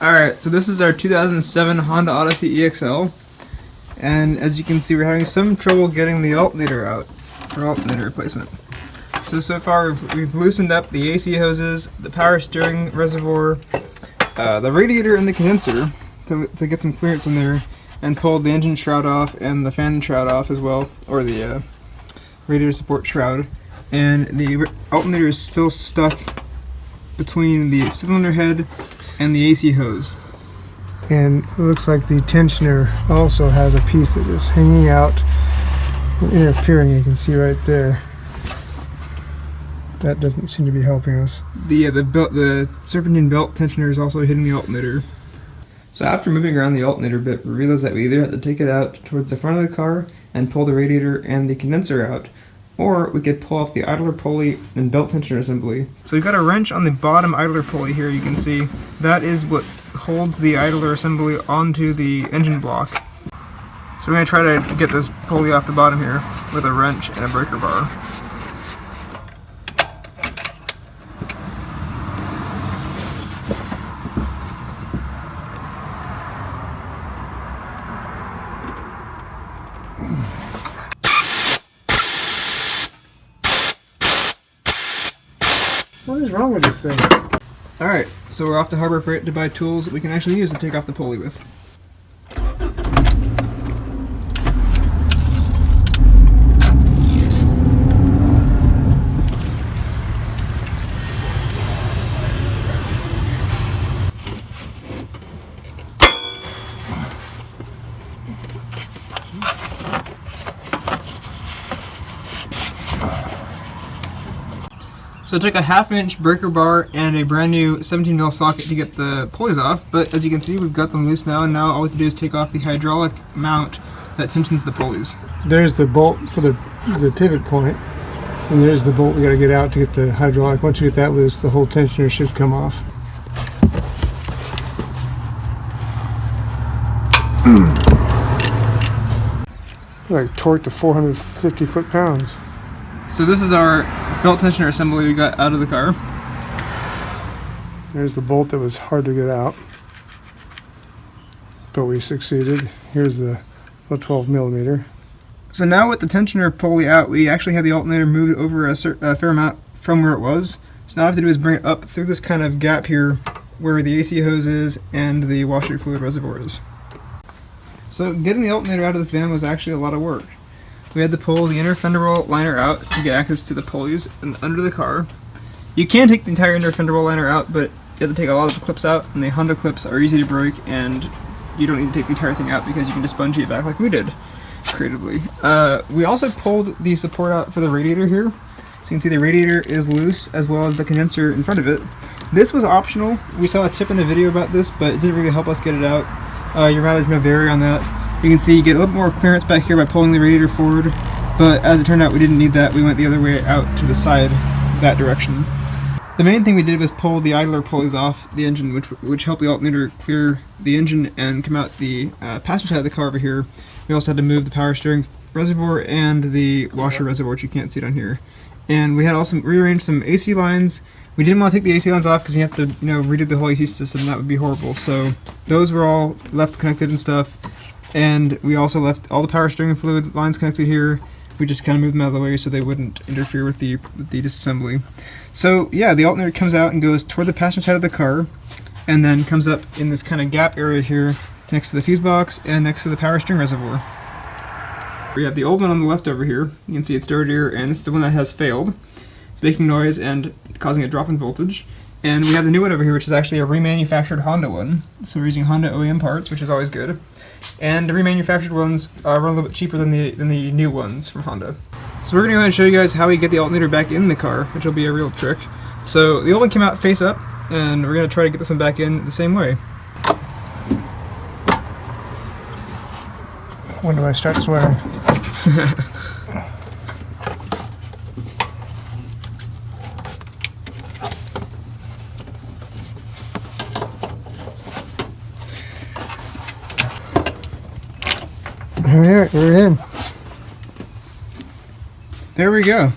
Alright, so this is our 2007 Honda Odyssey EX-L, and as you can see we're having some trouble getting the alternator out, for alternator replacement. So far we've loosened up the AC hoses, the power steering reservoir, the radiator and the condenser to get some clearance in there, and pulled the engine shroud off and the fan shroud off as well, or the radiator support shroud, and the alternator is still stuck between the cylinder head and the AC hose. And it looks like the tensioner also has a piece that is hanging out and interfering. You can see right there. That doesn't seem to be helping us. The serpentine belt tensioner is also hitting the alternator. So after moving around the alternator a bit, we realized that we either had to take it out towards the front of the car and pull the radiator and the condenser out, or we could pull off the idler pulley and belt tensioner assembly. So we've got a wrench on the bottom idler pulley here, you can see. That is what holds the idler assembly onto the engine block. So we're going to try to get this pulley off the bottom here with a wrench and a breaker bar. What is wrong with this thing? Alright, so we're off to Harbor Freight to buy tools that we can actually use to take off the pulley with. So it took a 1/2-inch breaker bar and a brand new 17mm socket to get the pulleys off, but as you can see we've got them loose now, and now all we have to do is take off the hydraulic mount that tensions the pulleys. There's the bolt for the pivot point, and there's the bolt we got to get out to get the hydraulic. Once you get that loose, the whole tensioner should come off. Like torque to 450 foot-pounds. So this is our belt tensioner assembly we got out of the car. There's the bolt that was hard to get out, but we succeeded. Here's the 12mm. So now with the tensioner pulley out, we actually had the alternator moved over a fair amount from where it was. So now all I have to do is bring it up through this kind of gap here where the AC hose is and the washer fluid reservoir is. So getting the alternator out of this van was actually a lot of work. We had to pull the inner fender roll liner out to get access to the pulleys and under the car. You can take the entire inner fender roll liner out, but you have to take a lot of the clips out, and the Honda clips are easy to break, and you don't need to take the entire thing out because you can just bungee it back like we did, creatively. We also pulled the support out for the radiator here. So you can see the radiator is loose, as well as the condenser in front of it. This was optional. We saw a tip in a video about this, but it didn't really help us get it out. Your mileage may vary on that. You can see you get a little more clearance back here by pulling the radiator forward, but as it turned out we didn't need that. We went the other way out to the side, that direction. The main thing we did was pull the idler pulleys off the engine, which helped the alternator clear the engine and come out the passenger side of the car over here. We also had to move the power steering reservoir and the washer reservoir, which you can't see down here. And we had also rearranged some AC lines. We didn't want to take the AC lines off because you have to, redo the whole AC system. That would be horrible. So those were all left connected and stuff. And we also left all the power steering fluid lines connected here. We just kind of moved them out of the way so they wouldn't interfere with the disassembly. So yeah, the alternator comes out and goes toward the passenger side of the car, and then comes up in this kind of gap area here next to the fuse box and next to the power steering reservoir. We have the old one on the left over here. You can see it's dirtier, and this is the one that has failed. It's making noise and causing a drop in voltage. And we have the new one over here, which is actually a remanufactured Honda one. So we're using Honda OEM parts, which is always good. And the remanufactured ones run a little bit cheaper than the new ones from Honda. So we're going to go ahead and show you guys how we get the alternator back in the car, which will be a real trick. So the old one came out face up, and we're going to try to get this one back in the same way. When do I start swearing? Alright, we're in. There we go.